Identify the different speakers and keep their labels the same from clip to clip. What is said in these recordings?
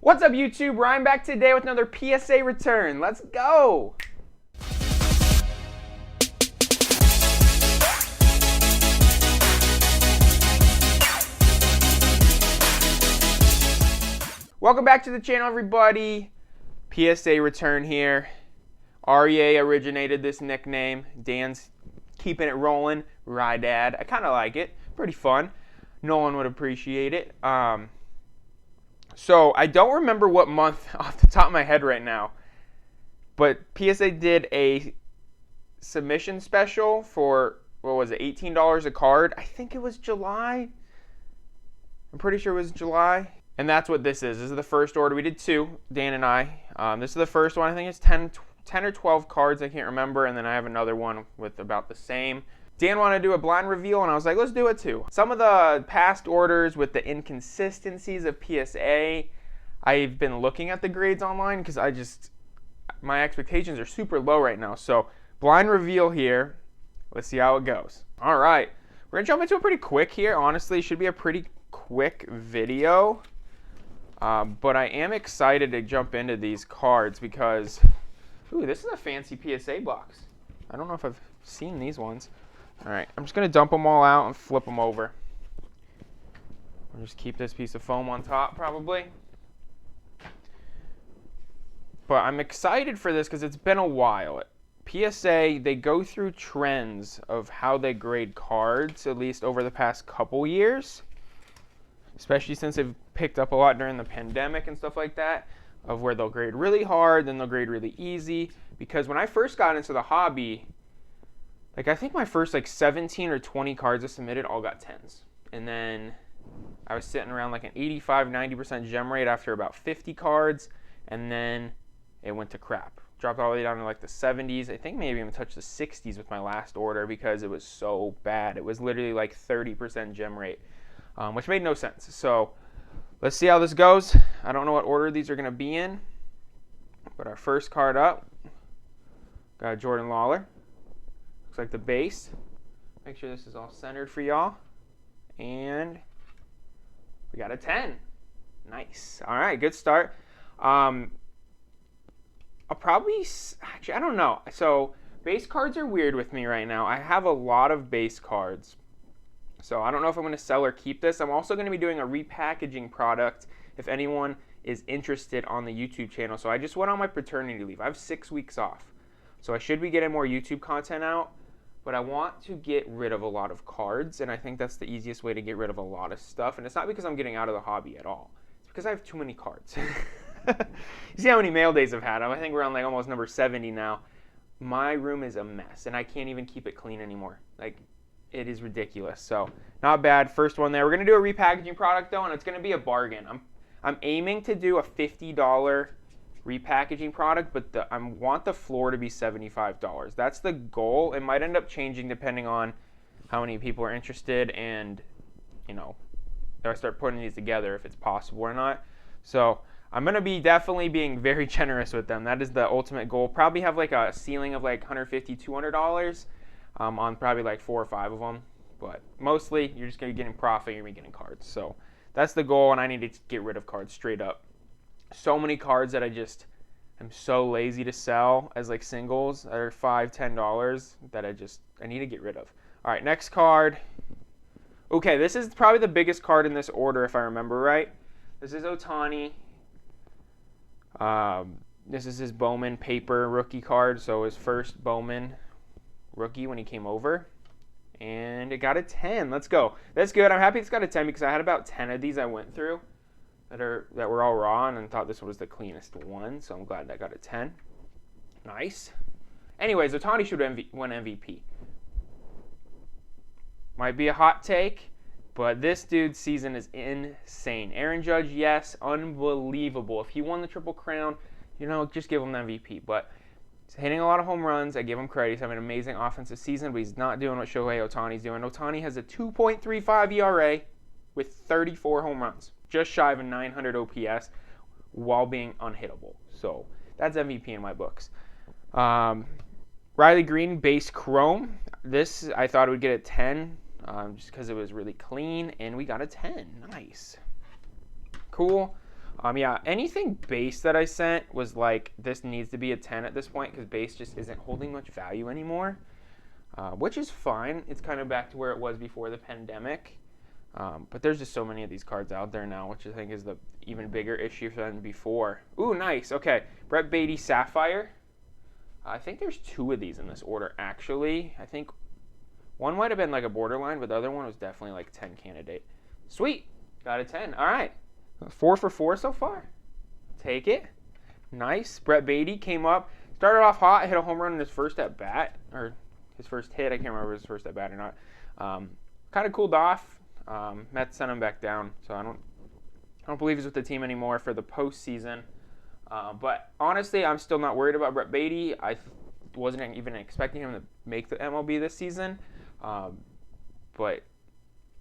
Speaker 1: What's up, YouTube? Ryan back today with another PSA return. Let's go! Welcome back to the channel, everybody. PSA return here. REA originated this nickname. Dan's keeping it rolling. Rydad. I kind of like it. Pretty fun. Nolan would appreciate it. So I don't remember what month off the top of my head right now, but PSA did a submission special for, what was it, $18 a card. I think it was July. I'm pretty sure it was July. And that's what this is. This is the first order. We did two, Dan and I. This is the first one. I think it's 10 or 12 cards. I can't remember. And then I have another one with about the same. Dan wanted to do a blind reveal, and I was like, let's do it too. Some of the past orders with the inconsistencies of PSA, I've been looking at the grades online because my expectations are super low right now. So blind reveal here. Let's see how it goes. All right. We're going to jump into it pretty quick here. Honestly, it should be a pretty quick video. But I am excited to jump into these cards because, ooh, this is a fancy PSA box. I don't know if I've seen these ones. All right, I'm just going to dump them all out and flip them over. I'll just keep this piece of foam on top, probably. But I'm excited for this because it's been a while. PSA, they go through trends of how they grade cards, at least over the past couple years. Especially since they've picked up a lot during the pandemic and stuff like that, of where they'll grade really hard, then they'll grade really easy. Because when I first got into the hobby, like I think my first 17 or 20 cards I submitted all got 10s. And then I was sitting around like an 85-90% gem rate after about 50 cards, and then it went to crap. Dropped all the way down to like the 70s. I think maybe even touched the 60s with my last order because it was so bad. It was literally like 30% gem rate, which made no sense. So let's see how this goes. I don't know what order these are going to be in, but our first card up, got Jordan Lawler. Looks like the base. Make sure this is all centered for y'all. And we got a 10. Nice. All right, good start. I'll probably, actually, I don't know. So base cards are weird with me right now. I have a lot of base cards. So I don't know if I'm going to sell or keep this. I'm also going to be doing a repackaging product if anyone is interested on the YouTube channel. So I just went on my paternity leave. I have 6 weeks off. So I should be getting more YouTube content out. But I want to get rid of a lot of cards, and I think that's the easiest way to get rid of a lot of stuff. And it's not because I'm getting out of the hobby at all. It's because I have too many cards. You see how many mail days I've had? I think we're on like almost number 70 now. My room is a mess, and I can't even keep it clean anymore. Like, it is ridiculous. So, not bad. First one there. We're going to do a repackaging product, though, and it's going to be a bargain. I'm aiming to do a $50 repackaging product, but I want the floor to be $75. That's the goal. It might end up changing depending on how many people are interested and, if I start putting these together, if it's possible or not. So I'm going to be definitely being very generous with them. That is the ultimate goal. Probably have like a ceiling of like $150, $200 on probably like 4 or 5 of them. But mostly you're just going to be getting profit, you're going to be getting cards. So that's the goal, and I need to get rid of cards straight up. So many cards that I just am so lazy to sell as like singles that are $5, $10 that I need to get rid of. All right, next card. Okay, this is probably the biggest card in this order if I remember right. This is Ohtani. This is his Bowman paper rookie card, so his first Bowman rookie when he came over. And it got a 10. Let's go. That's good. I'm happy it's got a 10 because I had about 10 of these I went through that were all raw and thought this was the cleanest one, so I'm glad that got a 10. Nice. Anyways, Ohtani should win MVP. Might be a hot take, but this dude's season is insane. Aaron Judge, yes, unbelievable. If he won the Triple Crown, just give him the MVP. But he's hitting a lot of home runs. I give him credit. He's having an amazing offensive season, but he's not doing what Shohei Ohtani's doing. Ohtani has a 2.35 ERA with 34 home runs. Just shy of a 900 OPS while being unhittable. So that's MVP in my books. Riley Green, base chrome. This, I thought it would get a 10 just because it was really clean, and we got a 10. Nice. Cool. Yeah, anything base that I sent was like, this needs to be a 10 at this point because base just isn't holding much value anymore, which is fine. It's kind of back to where it was before the pandemic. But there's just so many of these cards out there now, which I think is the even bigger issue than before. Ooh, nice. Okay, Brett Beatty Sapphire. I think there's 2 of these in this order, actually. I think one might have been like a borderline, but the other one was definitely like 10 candidate. Sweet. Got a 10. All right. 4 for 4 so far. Take it. Nice. Brett Beatty came up. Started off hot. Hit a home run in his first at bat. Or his first hit. I can't remember if it was his first at bat or not. Kind of cooled off. Mets sent him back down. So I don't believe he's with the team anymore for the postseason. But honestly, I'm still not worried about Brett Beatty. I wasn't even expecting him to make the MLB this season. But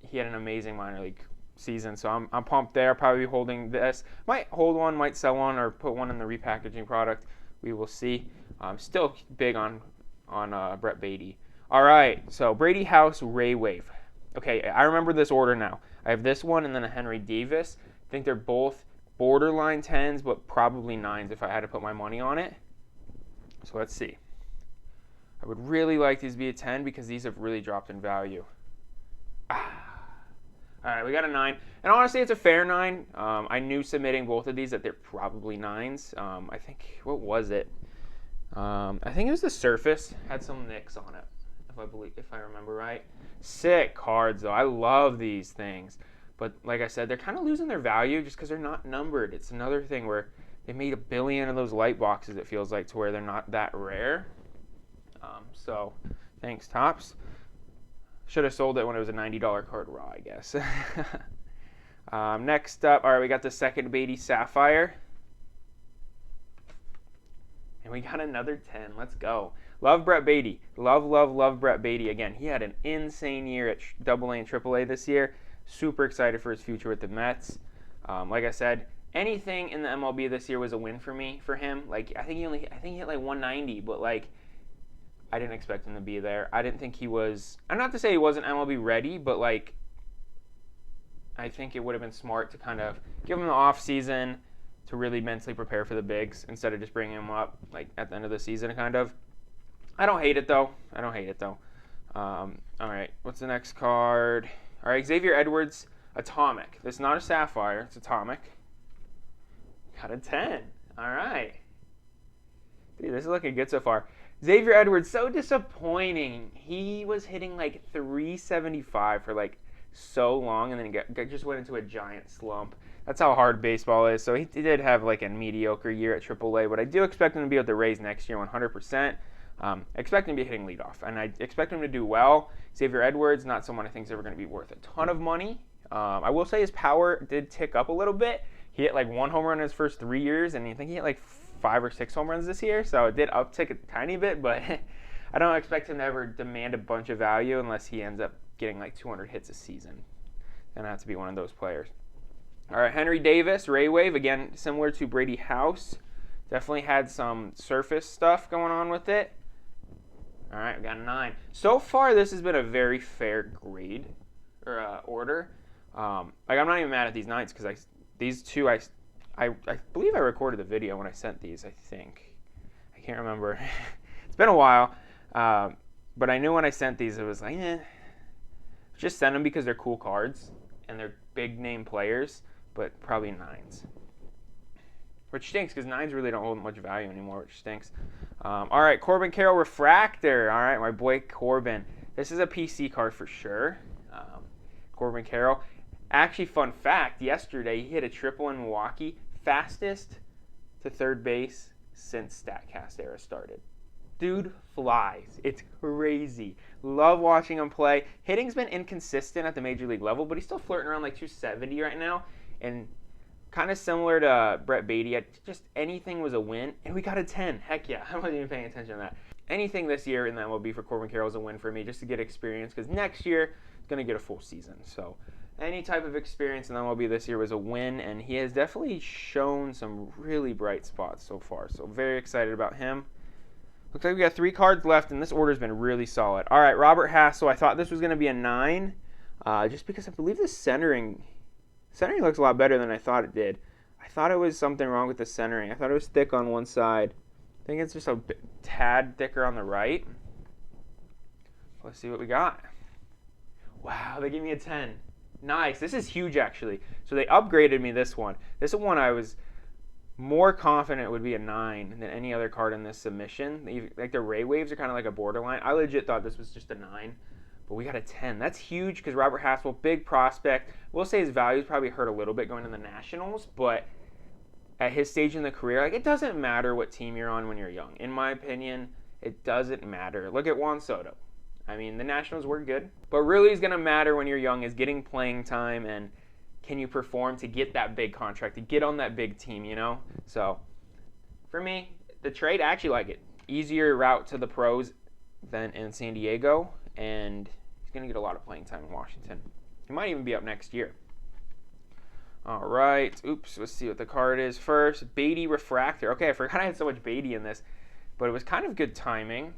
Speaker 1: he had an amazing minor league season, so I'm pumped there. Probably be holding this. Might hold one, might sell one, or put one in the repackaging product. We will see. I'm still big on Brett Beatty. All right, so Brady House Ray Wave. Okay, I remember this order now. I have this one and then a Henry Davis. I think they're both borderline 10s, but probably 9s if I had to put my money on it. So let's see. I would really like these to be a 10 because these have really dropped in value. All right, we got a 9. And honestly, it's a fair 9. I knew submitting both of these that they're probably 9s. I think, what was it? I think it was the Surface. Had some nicks on it, if I remember right. Sick cards, though. I love these things. But like I said, they're kind of losing their value just because they're not numbered. It's another thing where they made a billion of those light boxes, it feels like, to where they're not that rare. So thanks, Topps. Should have sold it when it was a $90 card raw, I guess. Next up, all right, we got the second Beatty Sapphire. And we got another 10. Let's go. Love Brett Beatty. Love Brett Beatty. Again, he had an insane year at AA and AAA this year. Super excited for his future with the Mets. Like I said, anything in the MLB this year was a win for him. Like I think he hit like 190, but like I didn't expect him to be there. I didn't think he was. I'm not to say he wasn't MLB ready, but like I think it would have been smart to kind of give him the off season to really mentally prepare for the bigs instead of just bringing him up like at the end of the season, kind of. I don't hate it though. All right, what's the next card? All right, Xavier Edwards, Atomic. This is not a Sapphire. It's Atomic. Got a 10. All right. Dude, this is looking good so far. Xavier Edwards, so disappointing. He was hitting like 375 for like so long and then just went into a giant slump. That's how hard baseball is. So he did have like a mediocre year at AAA, but I do expect him to be with the Rays next year 100%. I expect him to be hitting leadoff, and I expect him to do well. Xavier Edwards, not someone I think is ever going to be worth a ton of money. I will say his power did tick up a little bit. He hit like 1 home run in his first 3 years, and I think he hit like 5 or 6 home runs this year, so it did uptick a tiny bit, but I don't expect him to ever demand a bunch of value unless he ends up getting like 200 hits a season. Then I have to be one of those players. All right, Henry Davis, Ray Wave, again, similar to Brady House. Definitely had some surface stuff going on with it. All right, we got a 9. So far, this has been a very fair grade or order. Like I'm not even mad at these 9s because these two I believe I recorded the video when I sent these. I think I can't remember. It's been a while, but I knew when I sent these it was like, just send them because they're cool cards and they're big name players, but probably 9s. Which stinks because 9s really don't hold much value anymore, which stinks. All right, Corbin Carroll Refractor. All right, my boy Corbin. This is a PC card for sure. Corbin Carroll. Actually, fun fact, yesterday he hit a triple in Milwaukee. Fastest to third base since StatCast era started. Dude flies. It's crazy. Love watching him play. Hitting's been inconsistent at the major league level, but he's still flirting around like 270 right now. And kind of similar to Brett Beatty, just anything was a win, and we got a 10. Heck yeah, I wasn't even paying attention to that. Anything this year in the MLB for Corbin Carroll is a win for me, just to get experience, because next year he's going to get a full season. So any type of experience in the MLB this year was a win, and he has definitely shown some really bright spots so far. So very excited about him. Looks like we got 3 cards left, and this order's been really solid. All right, Robert Hassell. I thought this was going to be a 9, just because I believe the centering looks a lot better than I thought it did. I thought it was something wrong with the centering. I thought it was thick on one side. I think it's just a tad thicker on the right. Let's see what we got. Wow, they gave me a 10. Nice. This is huge, actually. So they upgraded me this one. This one I was more confident would be a 9 than any other card in this submission. Like the Ray Waves are kind of like a borderline. I legit thought this was just a 9, but we got a 10. That's huge because Robert Hassell, big prospect. We'll say his value's probably hurt a little bit going to the Nationals, but at his stage in the career, like, it doesn't matter what team you're on when you're young. In my opinion, it doesn't matter. Look at Juan Soto. I mean, the Nationals were good, but really is going to matter when you're young is getting playing time and can you perform to get that big contract, to get on that big team, you know? So, for me, the trade, I actually like it. Easier route to the pros than in San Diego, and he's going to get a lot of playing time in Washington. He might even be up next year. All right. Oops. Let's see what the card is first. Beatty Refractor. Okay, I forgot I had so much Beatty in this, but it was kind of good timing.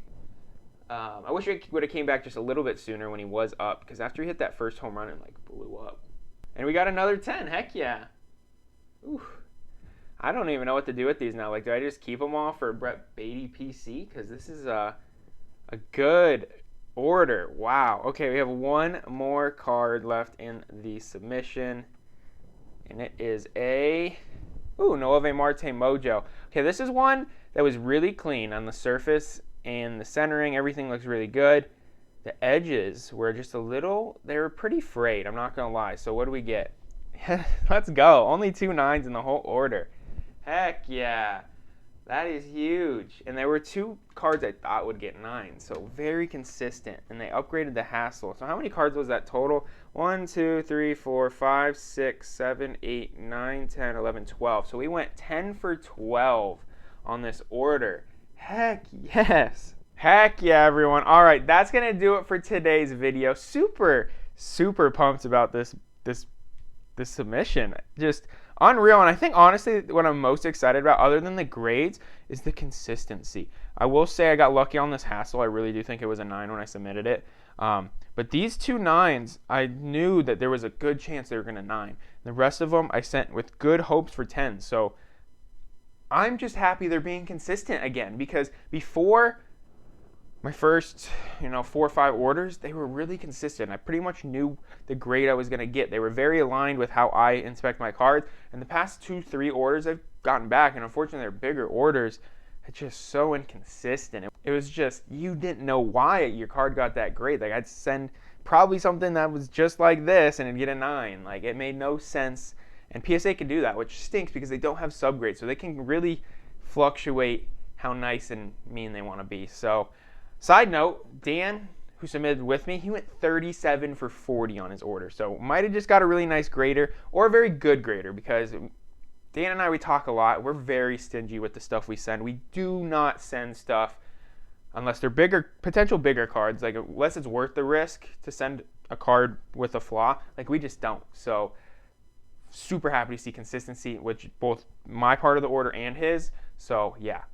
Speaker 1: I wish he would have came back just a little bit sooner when he was up, because after he hit that first home run, it like blew up. And we got another 10. Heck yeah. Ooh. I don't even know what to do with these now. Like, do I just keep them all for Brett Beatty PC? Because this is a good order. Wow. Okay, we have one more card left in the submission. And it is a Noave Marte Mojo. Okay, this is one that was really clean on the surface and the centering. Everything looks really good. The edges were just they were pretty frayed, I'm not going to lie. So what do we get? Let's go. Only 2 9s in the whole order. Heck yeah. That is huge. And there were 2 cards I thought would get 9, so very consistent. And they upgraded the Hassell. So how many cards was that total? 1, 2, 3, 4, 5, 6, 7, 8, 9, 10, 11, 12. So we went 10 for 12 on this order. Heck yes. Heck yeah, everyone. All right, that's going to do it for today's video. Super, super pumped about this submission. Just unreal. And I think, honestly, what I'm most excited about, other than the grades, is the consistency. I will say I got lucky on this Hassell. I really do think it was a 9 when I submitted it. But these 2 9s, I knew that there was a good chance they were going to 9. The rest of them I sent with good hopes for 10. So I'm just happy they're being consistent again, because before my first, 4 or 5 orders, they were really consistent. I pretty much knew the grade I was going to get. They were very aligned with how I inspect my cards. And the past 2-3 orders I've gotten back, and unfortunately they're bigger orders, it's just so inconsistent. It was just, you didn't know why your card got that grade. Like, I'd send probably something that was just like this and it'd get a 9. Like, it made no sense. And PSA can do that, which stinks because they don't have subgrades. So they can really fluctuate how nice and mean they want to be. So, side note, Dan, who submitted with me, he went 37 for 40 on his order. So might have just got a really nice grader or a very good grader, because Dan and I, we talk a lot. We're very stingy with the stuff we send. We do not send stuff unless they're potential bigger cards. Like, unless it's worth the risk to send a card with a flaw, like, we just don't. So super happy to see consistency, which both my part of the order and his. So yeah,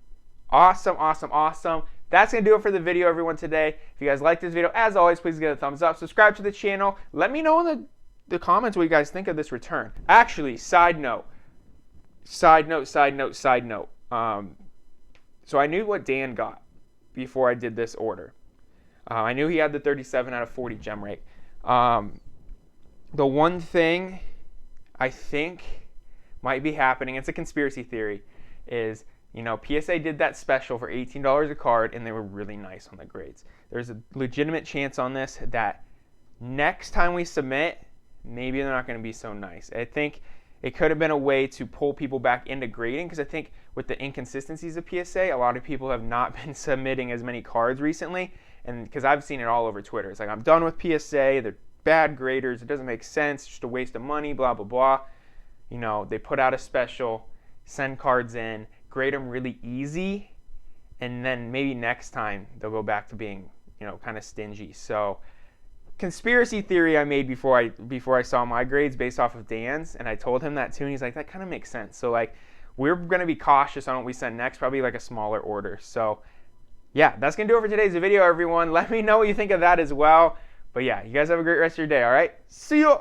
Speaker 1: awesome. That's going to do it for the video, everyone, today. If you guys like this video, as always, please give it a thumbs up. Subscribe to the channel. Let me know in the comments what you guys think of this return. Actually, side note. So I knew what Dan got before I did this order. I knew he had the 37 out of 40 gem rate. The one thing I think might be happening, it's a conspiracy theory, is, PSA did that special for $18 a card, and they were really nice on the grades. There's a legitimate chance on this that next time we submit, maybe they're not going to be so nice. I think it could have been a way to pull people back into grading, because I think with the inconsistencies of PSA, a lot of people have not been submitting as many cards recently, and because I've seen it all over Twitter. It's like, I'm done with PSA, they're bad graders, it doesn't make sense, it's just a waste of money, blah, blah, blah. They put out a special, send cards in, grade them really easy, and then maybe next time they'll go back to being, kind of stingy. So, conspiracy theory I made before I saw my grades based off of Dan's, and I told him that too, and he's like, that kind of makes sense. So, like, we're going to be cautious on what we send next, probably like a smaller order. So, yeah, that's going to do it for today's video, everyone. Let me know what you think of that as well. But yeah, you guys have a great rest of your day, all right? See you!